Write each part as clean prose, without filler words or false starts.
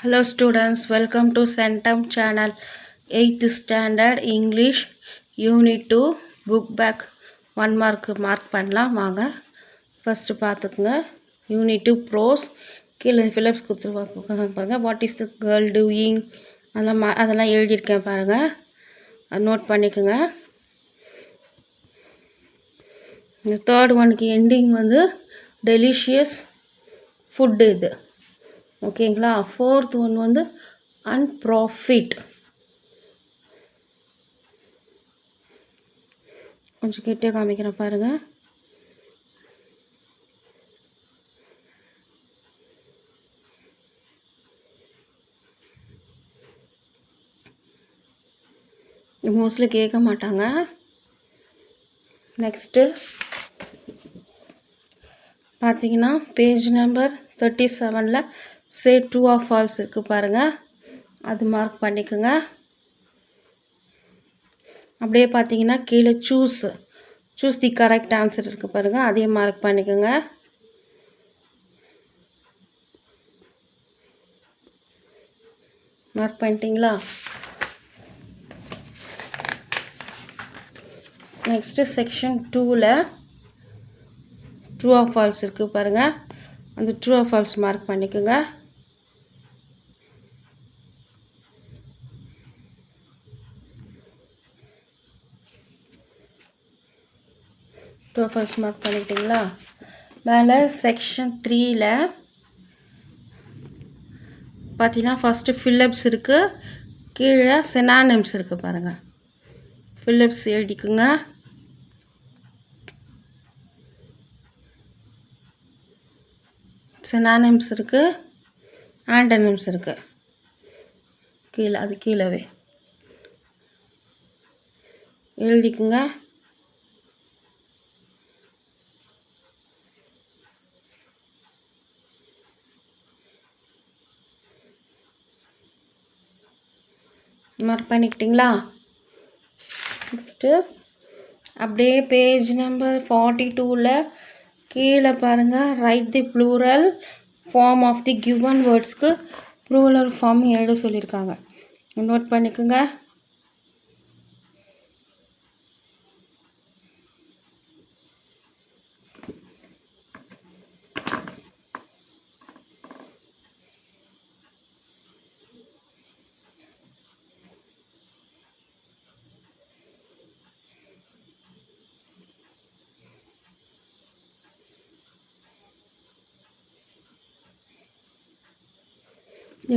Hello students, welcome to Centum channel. 8th standard English Unit 2 book back 1 mark பண்ணலாம் வாங்க. First பார்த்துக்குங்க. Unit 2 prose கீழே Philips கொடுத்துருவாங்க பாருங்க. What is the girl doing அதெல்லாம் எழுதியிருக்கேன் பாருங்க. நோட் பண்ணிக்கோங்க. இந்த தேர்ட் ஒனுக்கு எண்டிங் வந்து டெலிஷியஸ் ஃபுட்டு இது. ஓகேங்களா. ஃபோர்த் ஒன் வந்து அன்ப்ராஃபிட். கொஞ்சம் கிட்டே காமிக்கிறேன் பாருங்க. மோஸ்ட்லி கேட்க மாட்டாங்க. நெக்ஸ்ட்டு பார்த்தீங்கன்னா page number 37 say true or false இருக்குது பாருங்கள். அது மார்க் பண்ணிக்கோங்க. அப்படியே பார்த்தீங்கன்னா கீழே சூஸ் தி கரெக்ட் ஆன்சர் இருக்குது பாருங்கள். அதையும் மார்க் பண்ணிக்கோங்க. மார்க் பண்ணிட்டீங்களா? நெக்ஸ்ட்டு செக்ஷன் 2ல் ட்ரூ ஆர் ஃபால்ஸ் இருக்குது பாருங்கள். அந்த ட்ரூ ஆர் ஃபால்ஸ் மார்க் பண்ணிக்கோங்க. ட்ரூ ஆர் ஃபால்ஸ் மார்க் பண்ணிக்கிட்டிங்களா? மேலே செக்ஷன் 3ல் பார்த்தீங்கன்னா ஃபஸ்ட்டு ஃபில்லப்ஸ் இருக்குது, கீழே சினானிம்ஸ் இருக்குது பாருங்கள். ஃபில்லப்ஸ் எழுதிக்குங்க. சினானிம்ஸ் இருக்குது, ஆண்டனிம்ஸ் இருக்குது கீழே. அது கீழவே எழுதிக்குங்க. மார்க் பண்ணிக்கிட்டிங்களா? நெக்ஸ்ட்டு அப்படியே பேஜ் நம்பர் 42ல் கீழே பாருங்கள். Write the plural form of the given வேர்ட்ஸ்க்கு ப்ளூரல் ஃபார்ம் எழுத சொல்லியிருக்காங்க. நோட் பண்ணிக்கோங்க.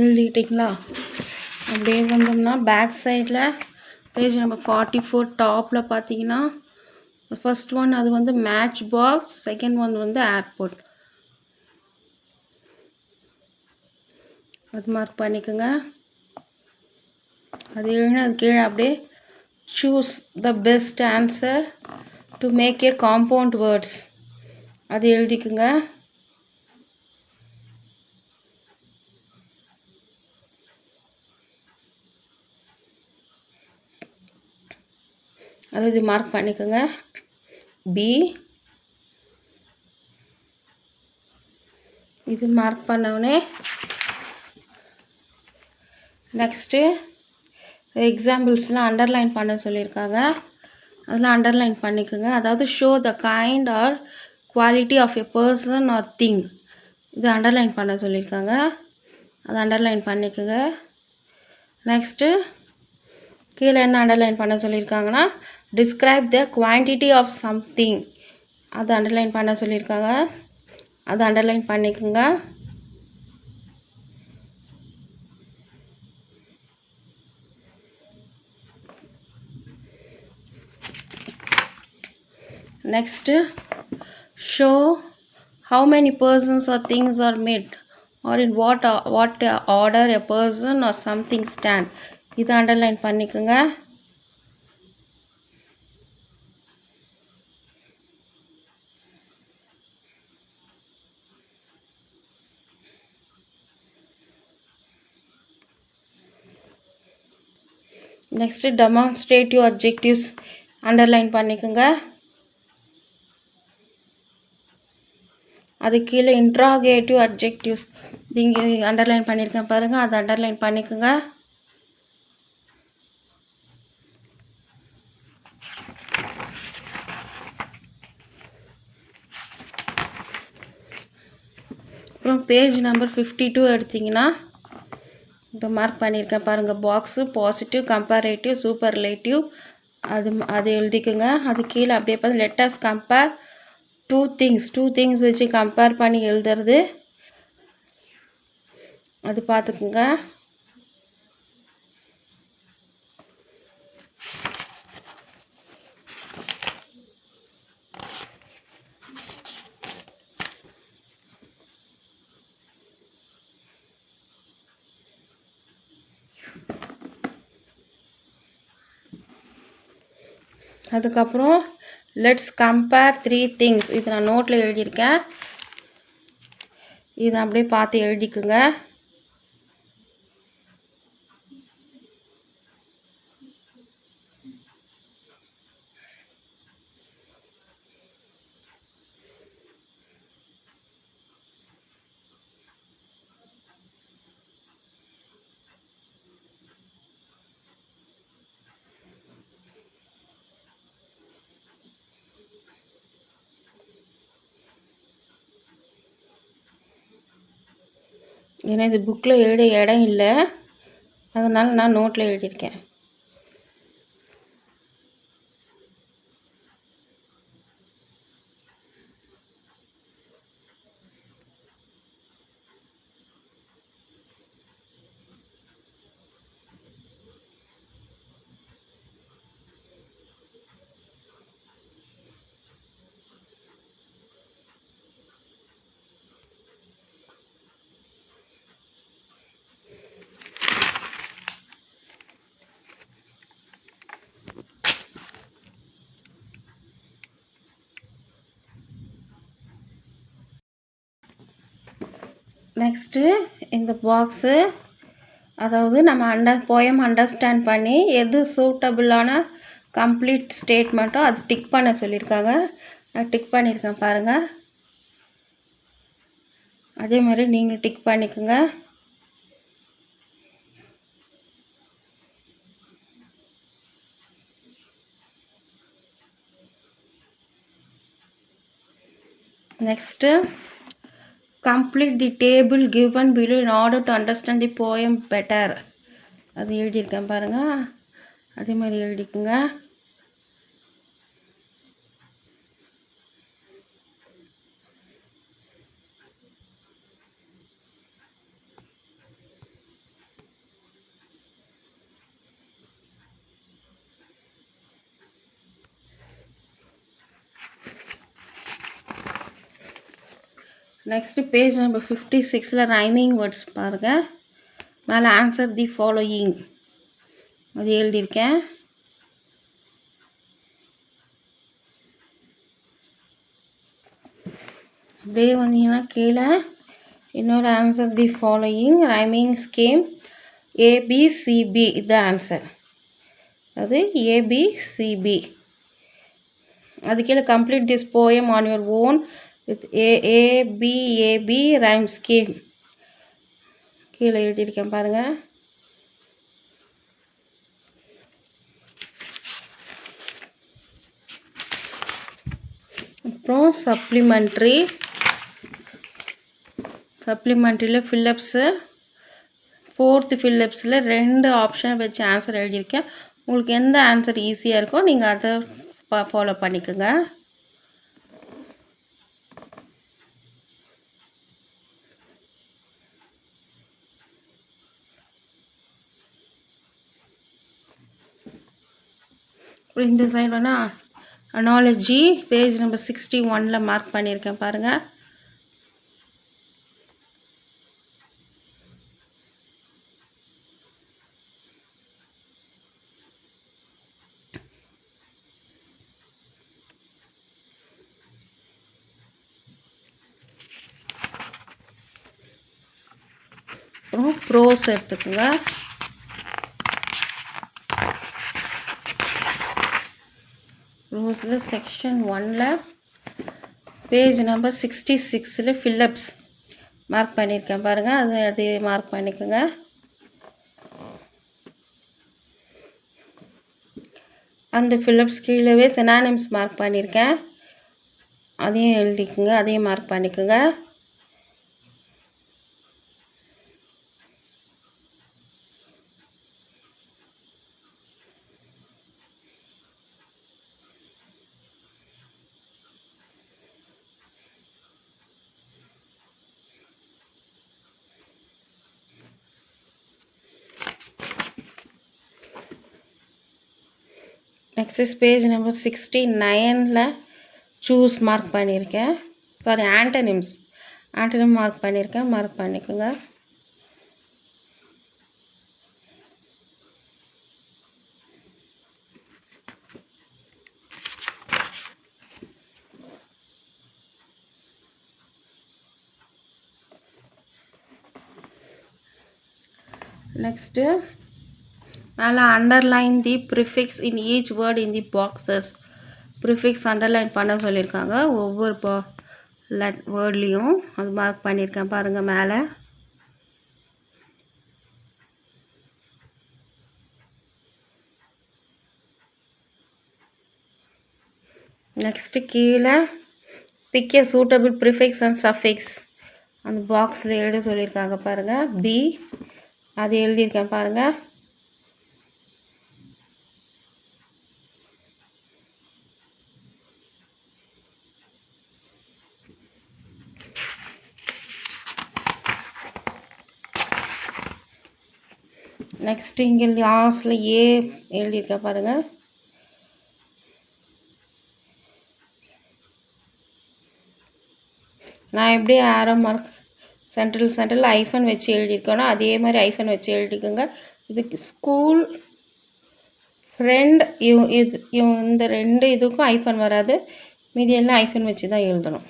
எழுதிக்கிட்டிங்களா? அப்படியே வந்தோம்னா பேக் சைடில் பேஜ் நம்பர் 44 டாப்பில் பார்த்தீங்கன்னா ஃபர்ஸ்ட் ஒன் அது வந்து மேட்ச் பாக்ஸ், செகண்ட் ஒன் வந்து ஏர்போர்ட். அது மார்க் பண்ணிக்கோங்க. அது எழுதினா அது கீழே அப்படியே choose the best answer to make a compound words அது எழுதிக்குங்க. அது இது மார்க் பண்ணிக்கோங்க. பி இது மார்க் பண்ணவுடனே நெக்ஸ்ட்டு எக்ஸாம்பிள்ஸ்லாம் அண்டர்லைன் பண்ண சொல்லியிருக்காங்க. அதெல்லாம் அண்டர்லைன் பண்ணிக்கோங்க. அதாவது show the kind or quality of a person or thing இது அண்டர்லைன் பண்ண சொல்லியிருக்காங்க. அதை அண்டர்லைன் பண்ணிக்கோங்க. நெக்ஸ்ட்டு கீழே என்ன அண்டர்லைன் பண்ண சொல்லியிருக்காங்கன்னா describe the quantity of something அதை அண்டர்லைன் பண்ண சொல்லியிருக்காங்க. அதை அண்டர்லைன் பண்ணிக்கோங்க. Next show how many persons or things are made or in what order a person or something stand இது அண்டர்லைன் பண்ணிக்கோங்க. நெக்ஸ்ட்டு டெமான்ஸ்ட்ரேட்டிவ் அப்ஜெக்டிவ்ஸ் அண்டர்லைன் பண்ணிக்கோங்க. அது கீழே இன்ட்ராகேட்டிவ் அட்ஜெக்டிவ்ஸ் இங்கே அண்டர்லைன் பண்ணியிருக்கேன் பாருங்கள், அதை அண்டர்லைன் பண்ணிக்கோங்க. அப்புறம் பேஜ் நம்பர் 52 எடுத்திங்கன்னா இந்த மார்க் பண்ணியிருக்கேன் பாருங்கள், பாக்ஸு பாசிட்டிவ், கம்பேரேட்டிவ், சூப்பர்லேட்டிவ் அது எழுதிக்குங்க. அது கீழே அப்படியே பார்த்து லெட்டர்ஸ் கம்பேர் டூ திங்ஸ் வச்சு கம்பேர் பண்ணி எழுதுறது அது பார்த்துக்குங்க. அதுக்கப்புறம் லெட்ஸ் கம்பேர் 3 things, இது நான் நோட்டில் எழுதியிருக்கேன், இதை அப்படியே பார்த்து எழுதிக்குங்க. ஏன்னா இது புக்கில் எழுத இடம் இல்லை, அதனால் நான் நோட்டில் எழுதியிருக்கேன். நெக்ஸ்ட்டு இந்த பாக்ஸு, அதாவது நம்ம போயம் அண்டர்ஸ்டாண்ட் பண்ணி எது சூட்டபுளான கம்ப்ளீட் ஸ்டேட்மெண்ட்டோ அது டிக் பண்ண சொல்லியிருக்காங்க. நான் டிக் பண்ணியிருக்கேன் பாருங்கள், அதே மாதிரி நீங்கள் டிக் பண்ணிக்கோங்க. Next complete the table given below in order to understand the poem better, அது எழுதியிருக்கேன் பாருங்கள், அதே மாதிரி எழுதிக்குங்க. Next page number 56 rhyming words பாருங்கள், மேலே ஆன்சர் தி ஃபாலோயிங் அது எழுதியிருக்கேன். அப்படியே வந்தீங்கன்னா கீழே இன்னொரு answer the following rhyming scheme A B C B, இது ஆன்சர், அது ஏபிசிபி. அது கீழே complete this poem on your own with A B A B rhyme scheme கீழே எழுதியிருக்கேன் பாருங்கள். அப்புறம் சப்ளிமெண்ட்ரியில் ஃபில்லப்ஸு 4th ஃபில்லப்ஸில் 2 ஆப்ஷன் வச்சு ஆன்சர் எழுதியிருக்கேன். உங்களுக்கு எந்த ஆன்சர் ஈஸியாக இருக்கோ நீங்கள் அதை ஃபாலோ பண்ணிக்கோங்க. இந்த சைடு வேணால் அனாலஜி பேஜ் நம்பர் 61 மார்க் பண்ணியிருக்கேன் பாருங்கள். அப்புறம் ப்ரோஸ் எடுத்துக்கோங்க. ப்ரோஸில் section 1 page number 66 fill ups mark பண்ணியிருக்கேன் பாருங்கள், அது மார்க் பண்ணிக்கோங்க. அந்த ஃபில்லப்ஸ் கீழவே சினானிம்ஸ் மார்க் பண்ணியிருக்கேன், அதையும் எழுதிக்குங்க, அதையும் மார்க் பண்ணிக்கோங்க. Next is page number 69 choose mark பண்ணியிருக்கேன், சாரி ஆண்டனிம்ஸ் மார்க் பண்ணியிருக்கேன், மார்க் பண்ணிக்கோங்க. நெக்ஸ்ட்டு அதில் underline the prefix in each word in the boxes. Prefix underline பண்ண சொல்லியிருக்காங்க ஒவ்வொரு வேர்ட்லேயும், அது மார்க் பண்ணியிருக்கேன் பாருங்கள் மேலே. நெக்ஸ்ட்டு கீழே pick a suitable prefix and suffix அந்த பாக்ஸில் எழுத சொல்லியிருக்காங்க பாருங்கள், பி அது எழுதியிருக்கேன் பாருங்கள். நெக்ஸ்ட்டு இங்கே லாஸ்டில் ஏ எழுதியிருக்கேன் பாருங்கள். நான் எப்படி ஆரோ மார்க் சென்ட்ரல் ஐஃபன் வச்சு எழுதியிருக்கேனோ அதே மாதிரி ஐஃபன் வச்சு எழுதிக்கோங்க. இதுக்கு ஸ்கூல் ஃப்ரெண்ட் இந்த 2 இதுக்கும் ஐஃபன் வராது, மீதி எல்லாம் ஐஃபன் வச்சு தான் எழுதணும்.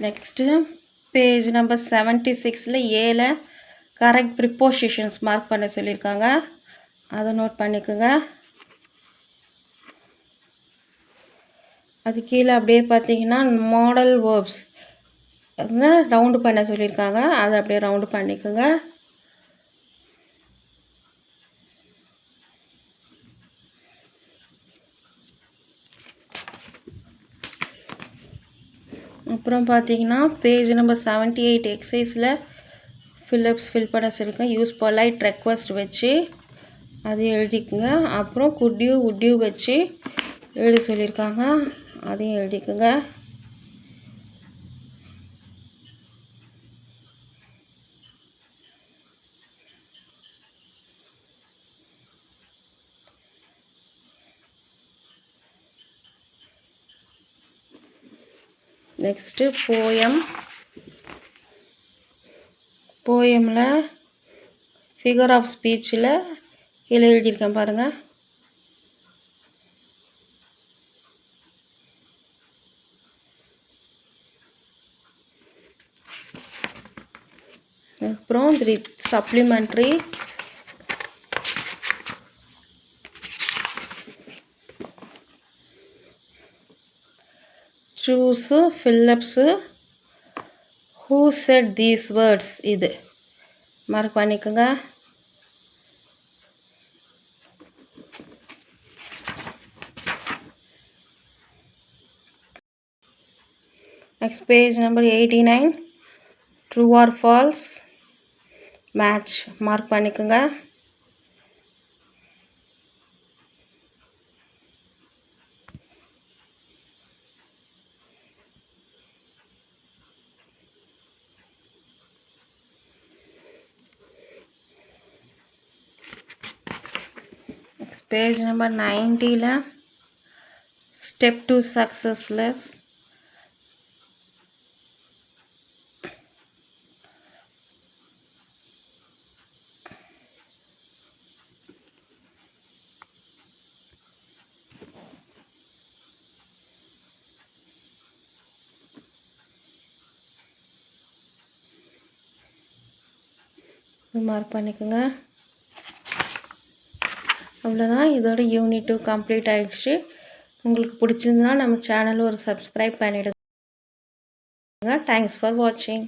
நெக்ஸ்ட்டு பேஜ் நம்பர் 76 ஏல கரெக்ட் ப்ரிப்போசிஷன்ஸ் மார்க் பண்ண சொல்லியிருக்காங்க, அதை நோட் பண்ணிக்கோங்க. அது கீழே அப்படியே பார்த்தீங்கன்னா மாடல் வேர்ப்ஸ் ரவுண்டு பண்ண சொல்லியிருக்காங்க, அதை அப்படியே ரவுண்டு பண்ணிக்கோங்க. அப்புறம் பார்த்தீங்கன்னா பேஜ் நம்பர் 78 எக்ஸசைஸில் ஃபில்லப்ஸ் ஃபில் பண்ண சொல்லியிருக்கேன், யூஸ் பொலைட் ரெக்வஸ்ட் வச்சு அது எழுதிக்குங்க. அப்புறம் குட் யூ வச்சு எழுத சொல்லியிருக்காங்க, அதையும் எழுதிக்குங்க. நெக்ஸ்ட்டு போயமில் ஃபிகர் ஆஃப் ஸ்பீச்சில் கீழே எழுதியிருக்கேன் பாருங்கள். அப்புறம் supplementary choose fill ups who said these words இது மார்க் பண்ணிக்கோங்க. Next page number 89 true or false match mark பண்ணிக்கோங்க. Next page number 90 step to சக்ஸஸ்லெஸ் மார்க் பண்ணிக்கோங்க. அவ்வளோதான், இதோட யூனிட் 2 கம்ப்ளீட் ஆகிடுச்சு. உங்களுக்கு பிடிச்சிருந்தா நம்ம சேனல் ஒரு சப்ஸ்கிரைப் பண்ணிவிடுங்க. தேங்க்ஸ் ஃபார் வாட்சிங்.